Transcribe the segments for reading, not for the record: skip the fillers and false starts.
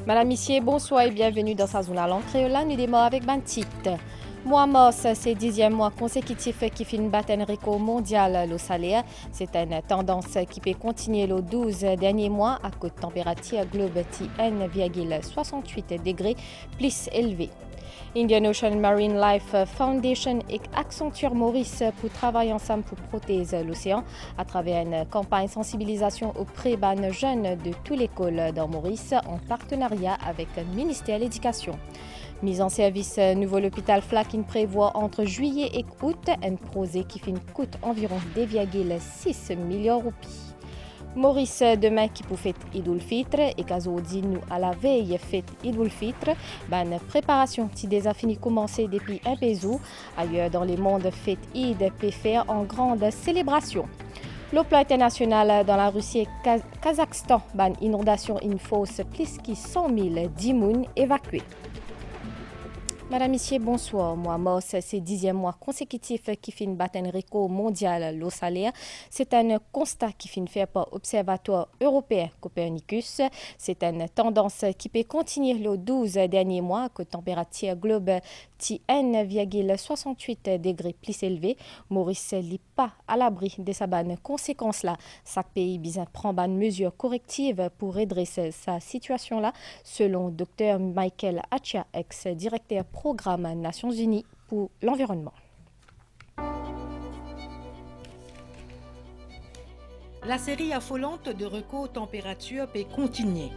Madame, Messieurs, bonsoir et bienvenue dans sa zone à l'entrée. Là, nous démarrons avec Bantit. Mois mars, c'est 10e mois consécutif qui fait une bataille record mondial le salaire. C'est une tendance qui peut continuer les 12 derniers mois à cause de température globale 1,68 degrés plus élevée. Indian Ocean Marine Life Foundation accentue Maurice pour travailler ensemble pour protéger l'océan à travers une campagne de sensibilisation auprès des jeunes de toute l'école dans Maurice en partenariat avec le ministère de l'Éducation. Mise en service nouveau l'hôpital Flakin prévoit entre juillet et août un projet qui coûte environ 2,6 millions de roupies. Maurice demain qui pour fête Idoul Fitr et qu'aujourd'hui nous à la veille fête Idoul Fitr, ben préparation qui déjà fini commencer depuis un pesou. Ailleurs dans le monde fête Eid peut faire en grande célébration. Le plan international dans la Russie et Kazakhstan, ben inondation in force plus que 100 000 dimoun évacués. Madame, Messieurs, bonsoir. Mois mars, c'est 10e mois consécutif qui fait une bataille record mondiale le salaire. C'est un constat qui fait fait par l'Observatoire européen Copernicus. C'est une tendance qui peut continuer les 12 derniers mois que température globale 1,68 degrés plus élevée. Maurice n'est pas à l'abri de sa bonne conséquence-là. Chaque pays prend une mesure corrective pour redresser sa situation-là, selon Dr Michael Achia, ex-directeur programme Nations Unies pour l'environnement. La série affolante de records température peut continuer.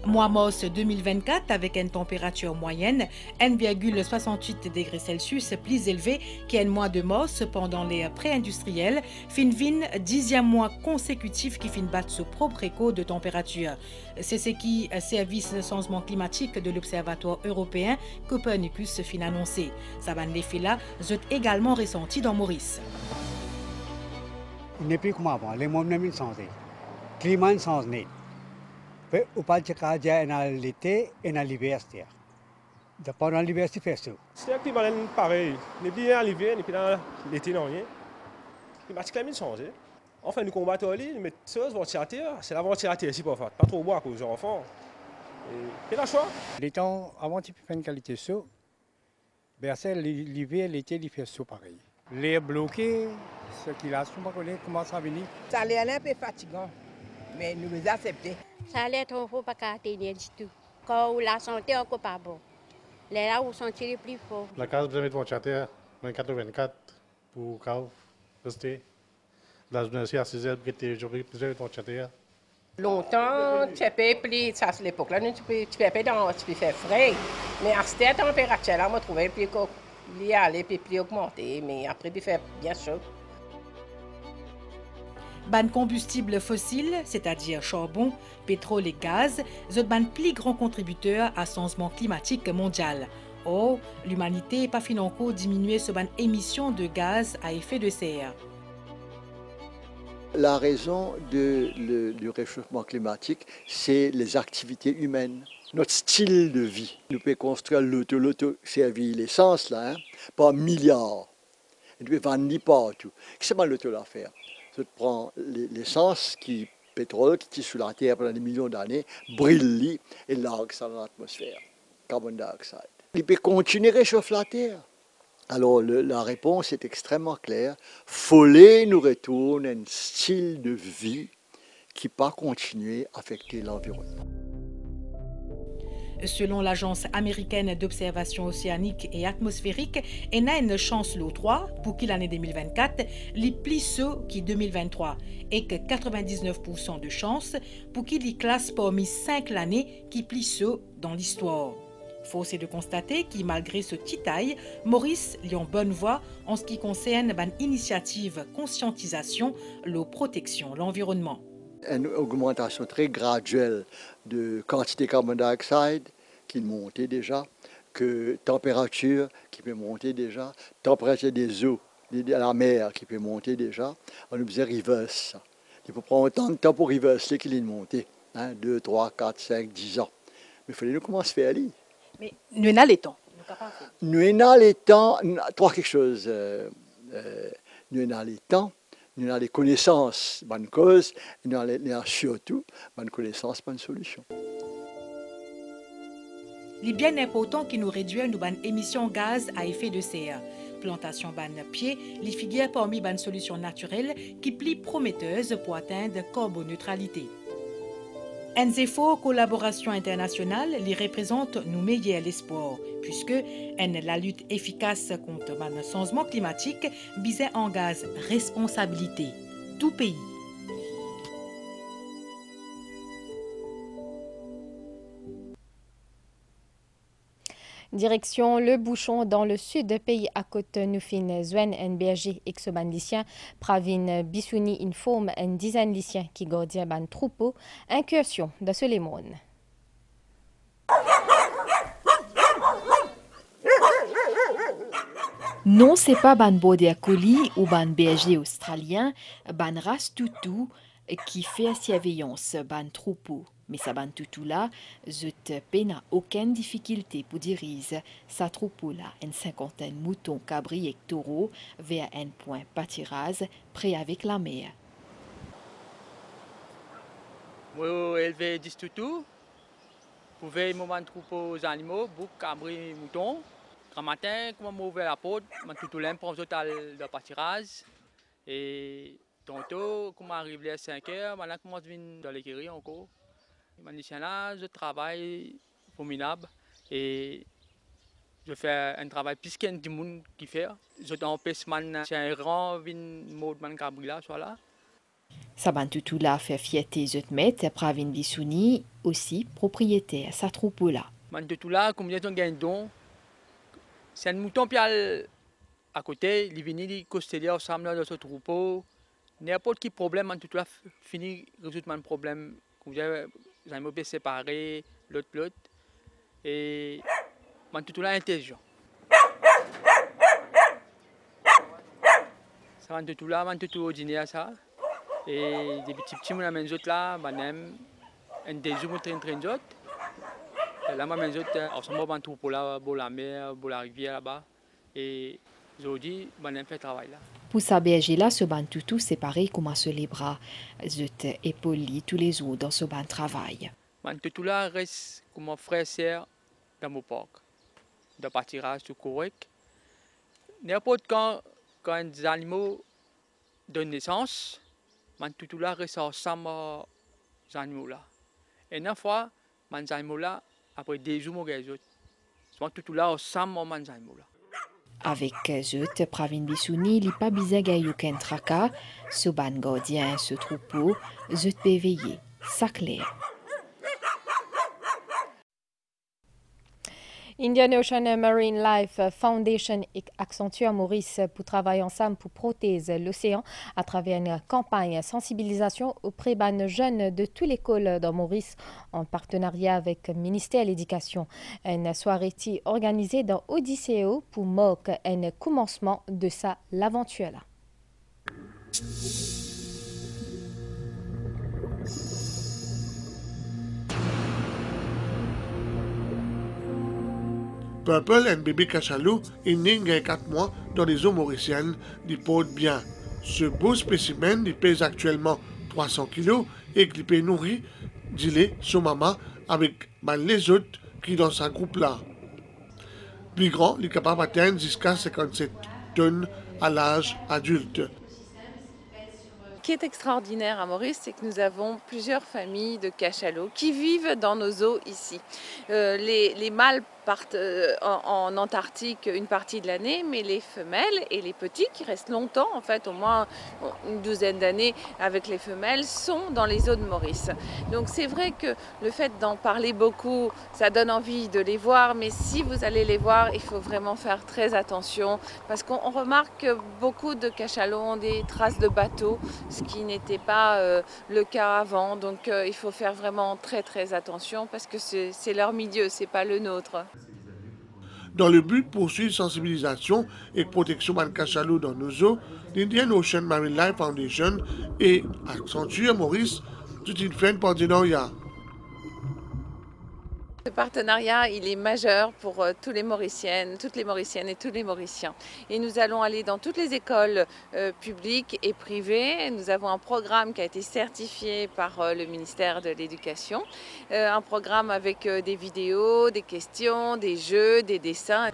Mois mars 2024 avec une température moyenne 1,68 degrés Celsius plus élevée qu'un mois de mars pendant les pré-industriels, fin 10e mois consécutif qui fin battre ce propre record de température. C'est ce qui service de changement climatique de l'Observatoire européen Copernicus fin annoncé. Ça va l'effet là, est également ressenti dans Maurice. Il n'est plus comme avant, les mondes n'ont changé. Le climat change net. Puis, on parle de l'été et de l'hiver. Pendant l'hiver, c'est fait ça. C'est un climat pareil. N'est plus dans l'hiver, n'est plus dans l'été, non rien. Le climat change. Enfin, nous combattons les mais ça, c'est la ventilateur ici, pas trop boire pour les enfants. Et la choix. Les temps, avant, tu peux faire une qualité chaud. Ben, l'hiver, l'été, il fait chaud pareil. L'air bloqué, circulation, commence à venir. Ça allait un peu fatigant, mais nous les acceptons. Ça allait être trop pas tenir du tout. Quand la santé est encore pas bon, là où sentir plus fort. La case besoin de ventilateur 24 pour rester. La journée à 6 heures, j'aurais besoin de ventilateur. Longtemps, tu peux plus, ça c'est l'époque là, tu peux faire frais. Mais à cette température là, je trouvais plus qu'il y allait plus augmenter, mais après il fait bien chaud. Ban combustibles fossiles, c'est-à-dire charbon, pétrole et gaz, sont ban plus grands contributeurs à changement climatique mondial. Or, l'humanité n'est pas fin encore diminuer ce ban émissions de gaz à effet de serre. La raison du réchauffement climatique, c'est les activités humaines, notre style de vie. Nous pouvons construire l'auto-servir l'essence, là, par milliards. Et nous pouvons vendre partout. Qu'est-ce que l'auto à faire? Je prends l'essence, le pétrole qui est sous la terre pendant des millions d'années, brûle et largue ça dans l'atmosphère, carbone dioxyde. Il peut continuer à réchauffer la terre. Alors la réponse est extrêmement claire. Follet nous retourne un style de vie qui ne peut pas continuer à affecter l'environnement. Selon l'Agence américaine d'observation océanique et atmosphérique, il y a une chance l'eau 3 pour qu'il l'année 2024 les plus ceux qui 2023 et que 99% de chance pour qu'il y classe parmi 5 l'année qui plus ceux dans l'histoire. Force est de constater que malgré ce petit taille, Maurice est en bonne voie en ce qui concerne une initiative conscientisation, la protection, l'environnement. Une augmentation très graduelle de quantité de carbone dioxyde qui montait déjà, que température qui peut monter déjà, température des eaux, de la mer qui peut monter déjà. On observe reverse. Il faut prendre autant de temps pour reverser qu'il est monté. 2, 3, 4, 5, 10 ans. Mais il fallait nous commencer à faire aller. Mais nous avons le temps. Nous avons le temps, trois quelque chose. Nous avons le temps, nous avons les connaissances, bonne cause, nous avons surtout bonne connaissance, bonne solution. Les bien important qui nous réduit nos émissions gaz à effet de serre. Plantation ban pied, les figures parmi ban solutions naturelles qui plient prometteuses pour atteindre carboneutralité. NZEFO, collaboration internationale, les représente nous meilleurs l'espoir, puisque la lutte efficace contre le changement climatique visait en gaz responsabilité, tout pays. Direction le bouchon dans le sud du pays à côté nous fin Zwen NBG exoban lycien Pravin Bissouni informe une dizaine lycien qui gardien ban troupeau incursion de ce limon. Non, c'est pas ban border collie ou ban berger australien, ban race toutou qui fait surveillance ban troupeau. Mais sa ban toutou là, zut n'a aucune difficulté pour diriger sa troupeau là, une cinquantaine moutons, cabris et taureaux vers un point pâturage près avec la mer. Moi, élever 10 toutous, pour veiller mon troupeau aux animaux, bouc, cabris, moutons. Grand matin, quand on ouvre la porte, mon toutou l'aime pour total de pâturage. Et tantôt, quand on arrive à 5 heures, maintenant commence à venir dans l'écurie encore. Là, je travaille formidable et je fais un travail plus qu'un du monde qui fait. Je t'empêche c'est un grand mode man cabri soit là. Saban toutou là fait fierté Zutmet, Pravin Bissouni, aussi propriétaire sa troupeau là. Man toutou là, comme on gagne don, c'est un mouton puis à côté, il vient il costeler ensemble dans ce troupeau. N'importe quel problème, man toutou là finit résoudre mon problème. J'ai me séparé l'autre et man toutou là intelligent. Ça man toutou là, man toutou ordinaire ça. Et des petits mon amène autres là, banem un des jours train autres. Là m'amène autres ensemble ban troupeau là, pour la mer, pour la rivière là-bas et aujourd'hui banem fait travail là. Pour sa berger là, ce ban toutou séparé comment se les bras, zut épauli tous les jours dans ce ban travail. Man toutou là reste comme mon frère sœur dans mon parc, de pâturage tout correct. N'importe quand des animaux donnent naissance, man toutou là reste ensemble aux animaux là. Et une fois, man animaux là après 2 jours les autres. Man toutou là ensemble man animaux là. Avec Zut, Pravin Bissouni, il n'y a pas besoin aucun tracas. Ce ban gardien, ce troupeau, Zut peut veiller. Ça clair. Indian Ocean Marine Life Foundation accentue à Maurice pour travailler ensemble pour protéger l'océan à travers une campagne sensibilisation auprès des jeunes de toute l'école dans Maurice en partenariat avec le ministère de l'Éducation. Une soirée organisée dans Odysseo pour marquer un commencement de sa l'aventure là. Purple et bébé cachalou est né il y a 4 mois dans les eaux mauriciennes du port de Bien. Ce beau spécimen il pèse actuellement 300 kg et il peut nourrir dit son maman avec les autres qui dans sa groupe là. Plus grand, il est capable d'atteindre jusqu'à 57 tonnes à l'âge adulte. Ce qui est extraordinaire à Maurice, c'est que nous avons plusieurs familles de cachalots qui vivent dans nos eaux ici. Les mâles partent en Antarctique une partie de l'année, mais les femelles et les petits qui restent longtemps, en fait au moins une douzaine d'années avec les femelles, sont dans les eaux de Maurice. Donc c'est vrai que le fait d'en parler beaucoup, ça donne envie de les voir, mais si vous allez les voir, il faut vraiment faire très attention parce qu'on remarque que beaucoup de cachalots ont des traces de bateaux, ce qui n'était pas le cas avant. Donc il faut faire vraiment très attention parce que c'est leur milieu, c'est pas le nôtre. Dans le but de poursuivre sensibilisation et protection des cachalots dans nos eaux, l'Indian Ocean Marine Life Foundation et Accenture Maurice, tout une fin de partenariat. Ce partenariat, il est majeur pour toutes les Mauriciennes et tous les Mauriciens. Et nous allons aller dans toutes les écoles publiques et privées. Nous avons un programme qui a été certifié par le ministère de l'Éducation. Un programme avec des vidéos, des questions, des jeux, des dessins.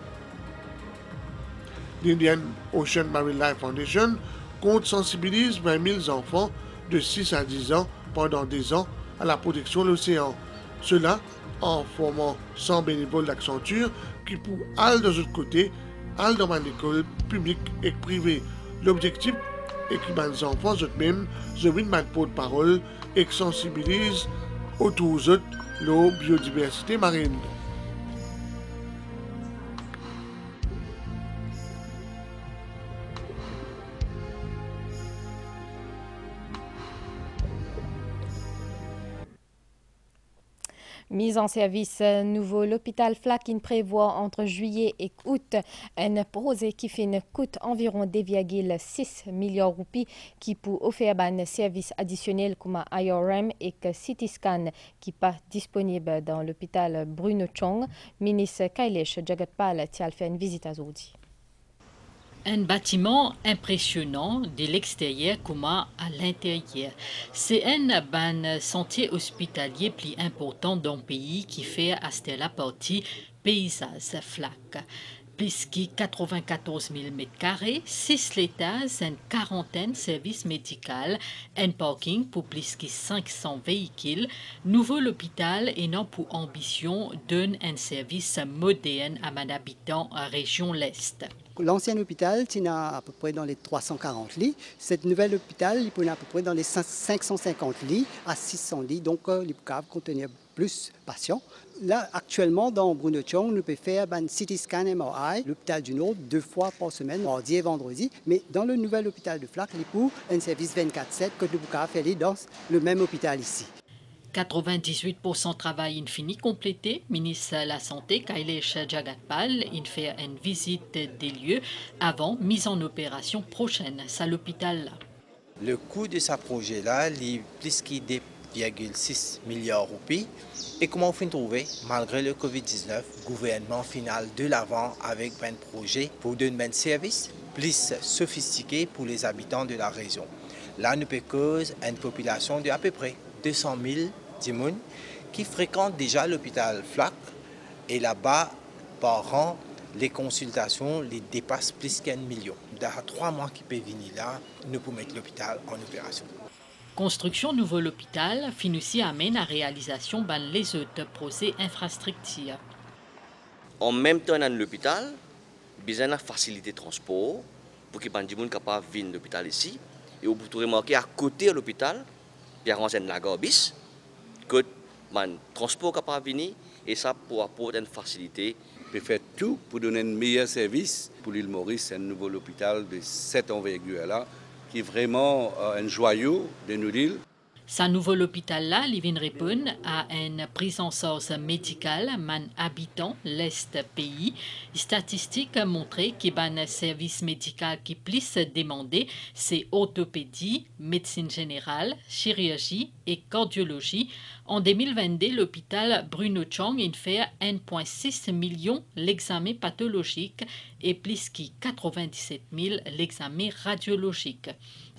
L'Indian Ocean Marine Life Foundation compte sensibiliser 20 000 enfants de 6 à 10 ans pendant des ans à la protection de l'océan. Cela en formant 100 bénévoles d'Accenture qui pour aller de l'autre côté, aller dans l'école publique et privée. L'objectif est que les enfants eux-mêmes se viennent de porte-parole et sensibilisent autour de la biodiversité marine. Mise en service nouveau, l'hôpital Flack prévoit entre juillet et août un projet qui coûte environ 2,6 milliards de roupies qui pour offrir un service additionnel comme IRM et CT scan qui pas disponible dans l'hôpital Bruno Chong. Ministre Kailesh Jagatpal a fait une visite à Zodi. Un bâtiment impressionnant de l'extérieur comme à l'intérieur. C'est un sentier hospitalier plus important dans le pays qui fait à la partie paysage Flack. Plus que 94 000 m², 6 étages, une quarantaine de services médicaux, un parking pour plus que 500 véhicules. Nouveau l'hôpital ayant pour ambition donne un service moderne à mes habitants à région l'Est. L'ancien hôpital tient à peu près dans les 340 lits. Cette nouvelle hôpital, il peut à peu près dans les 550 lits à 600 lits. Donc, il peut contenir plus de patients. Là, actuellement, dans Bruno Chong, nous pouvons faire un CT scan MRI, l'hôpital du Nord, 2 fois par semaine, mardi et vendredi. Mais dans le nouvel hôpital de Flack, il peut un service 24/7 que nous pouvons faire dans le même hôpital ici. 98% travail infini complété. Ministre de la Santé, Kailesh Jagatpal, il fait une visite des lieux avant mise en opération prochaine à l'hôpital. Le coût de ce projet-là est plus que 2,6 milliards de roupies. Et comment on fait trouver, malgré le Covid-19, le gouvernement final de l'avant avec un projet pour donner un service plus sophistiqué pour les habitants de la région. Là, nous peut causer une population de à peu près 200 000 personnes qui fréquentent déjà l'hôpital Flack. Et là-bas, par an, les consultations les dépassent plus qu'1 million. Dans 3 mois qui peuvent venir là, nous pouvons mettre l'hôpital en opération. Construction nouveau hôpital finit amène à réalisation de les autres projets infrastructures. En même temps, dans l'hôpital, besoin de faciliter le transport pour que les gens capables de venir à l'hôpital ici. Et vous pouvez remarquer à côté de l'hôpital, il y a un lagobis que le transport capable de venir et ça pour apporter une facilité. On fait tout pour donner un meilleur service pour l'île Maurice, un nouveau hôpital de cette envergure-là, qui est vraiment un joyau de notre île. Ce nouvel hôpital-là, il vient répondre à une prise en charge médicale man habitant l'Est pays. Statistiques montrent que un service médical qui plus demandé, c'est orthopédie, médecine générale, chirurgie et cardiologie. En 2022, l'hôpital Bruno Chong a fait 1,6 million l'examen pathologique et plus que 97 000 l'examen radiologique.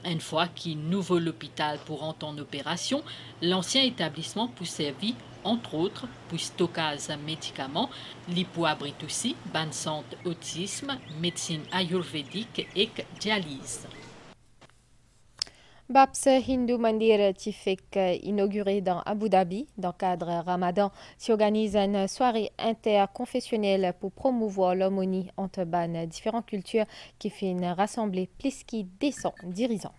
Une fois qu'il nouveau l'hôpital pour entrer en opération, l'ancien établissement peut servir, entre autres, pour stockage de médicaments, pour abrite aussi, ban centre autisme, médecine ayurvédique et dialyse. Babs Hindu Mandir Tifik inauguré dans Abu Dhabi, dans le cadre Ramadan, s'organise une soirée interconfessionnelle pour promouvoir l'harmonie entre différentes cultures qui fait rassembler plus qui descend dirigeants.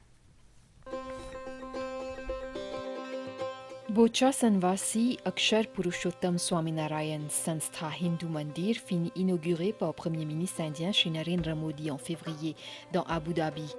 Bocha Sanvasi Akshar Purushottam Swaminarayan Sanstha Hindu Mandir finit inauguré par le Premier ministre indien Shri Narendra Modi en février dans Abu Dhabi.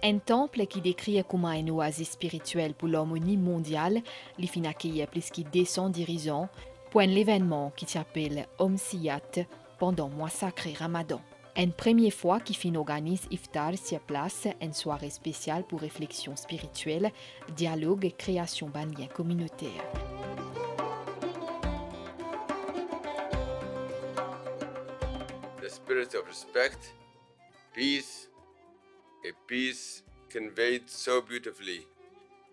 Un temple qui décrit comme une oasis spirituelle pour l'harmonie mondiale, il finit accueillir plus de 200 dirigeants pour un événement qui s'appelle Om Siyat pendant le mois sacré Ramadan. Une première fois qui fin organise Iftar sur place, une soirée spéciale pour réflexion spirituelle, dialogue et création d'un lien communautaire. The spirit of respect, peace, a peace conveyed so beautifully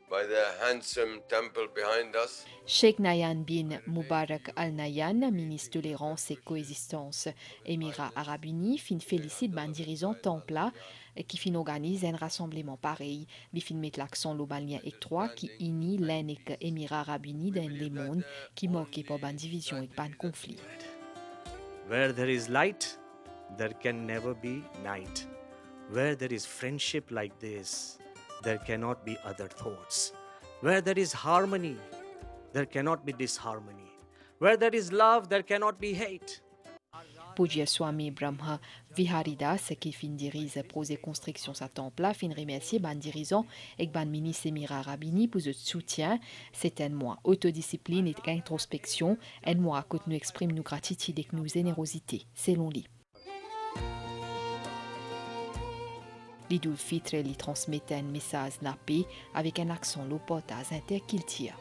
by the handsome temple behind us. Sheikh Nahyan bin Mubarak Al Nahyan, ministre de Tolérance et Coexistence, Émirats Arabes Unis, fin félicite ban dirigeant temple qui fin organise un rassemblement pareil. Bi fin met l'accent sur le lien étroit qui unit l'un et Émirats Arabes Unis dans les mondes qui moquent par ban division et ban conflit. Where there is light, there can never be night. Where there is friendship like this, there cannot be other thoughts. Where there is harmony, there cannot be disharmony. Where there is love, there cannot be hate. Pujya Swami Brahma Viharidas, qui fin dirige projet construction sa temple, fin remercier ban dirigeant et ban ministre Émirats Arabes Unis pour le soutien. C'est un mois autodiscipline et introspection, un mois que nous exprime nos gratitude et nos générosité, selon lui. L'Idul Fitr lui transmettait un message de la paix avec un accent au partage interculturel.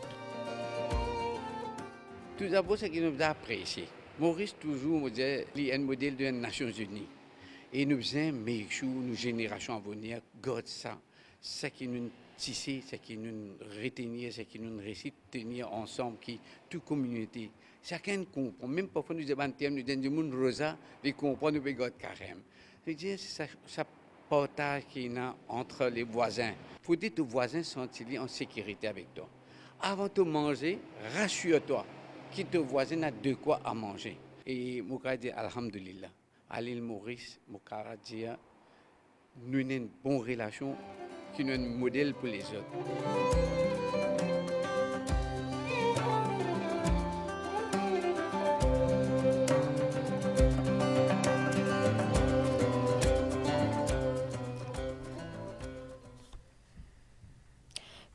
Tout d'abord, ce qui nous a apprécié. Maurice toujours me disait qu'il est un modèle des Nations Unies. Et nous faisons, mais nos générations à venir, garde ça. Ce qui nous tissé, ce qui nous retenir, ce qui nous réussit tenir ensemble, qui toute communauté. Chacun comprend. Même parfois nous avons nous disons du monde rosa, ils comprennent nous garde carême. C'est-à-dire ça partage qu'il y a entre les voisins. Il faut dire que tes voisins sont en sécurité avec toi. Avant de manger, rassure-toi que tes voisins ont de quoi à manger. Et je dis Alhamdulillah. À l'île Maurice, je dis nous avons une bonne relation qui est un modèle pour les autres.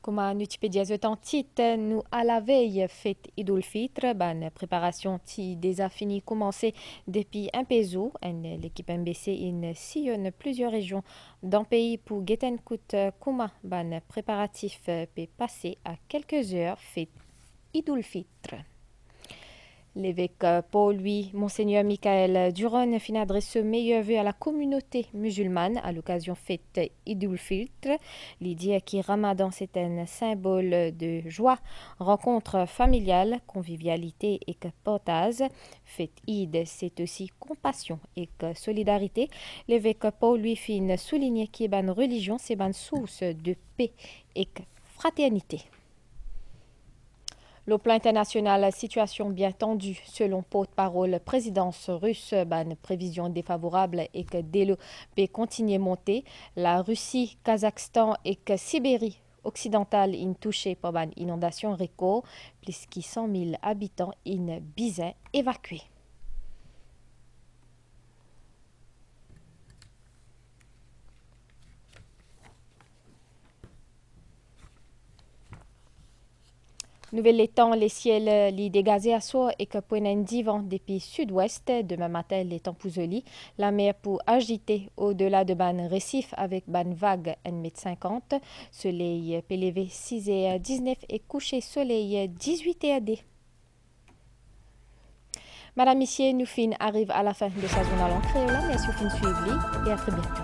Comme nous t'y pédias authentiques, nous à la veille fête Idul Fitr, ban préparation qui déjà fini commencé depuis un peso. L'équipe MBC in sillonne plusieurs régions dans le pays pour guetten coûte kuma ban préparatif peut passer à quelques heures fête Idul Fitr. L'évêque Paul Louis Monseigneur Michael Duron fin adresse ce meilleur vœu à la communauté musulmane à l'occasion fête Idul Fitr. L'idée qui Ramadan c'est un symbole de joie, rencontre familiale, convivialité et que partage. Fête Eid c'est aussi compassion et que solidarité. L'évêque Paul Louis fin souligner qui est une religion c'est une source de paix et que fraternité. Au plan international, situation bien tendue selon porte-parole présidence russe, ban prévision défavorable et que dès le peut continuer monter. La Russie, Kazakhstan et que Sibérie occidentale in touchée par ban inondation record, plus de 100 000 habitants in bizin évacués. Nouvelle temps, les ciels li dégazés à soir et que point un divan depuis sud-ouest. Demain matin, les temps pousoli. La mer pour agiter au-delà de ban récif avec ban vague 1,50 m. Soleil peut lever 6h19 et coucher soleil 18h. Madame, Messieurs, nous fin arrive à la fin de sa journal en créole. Merci pour suivre et à très bientôt.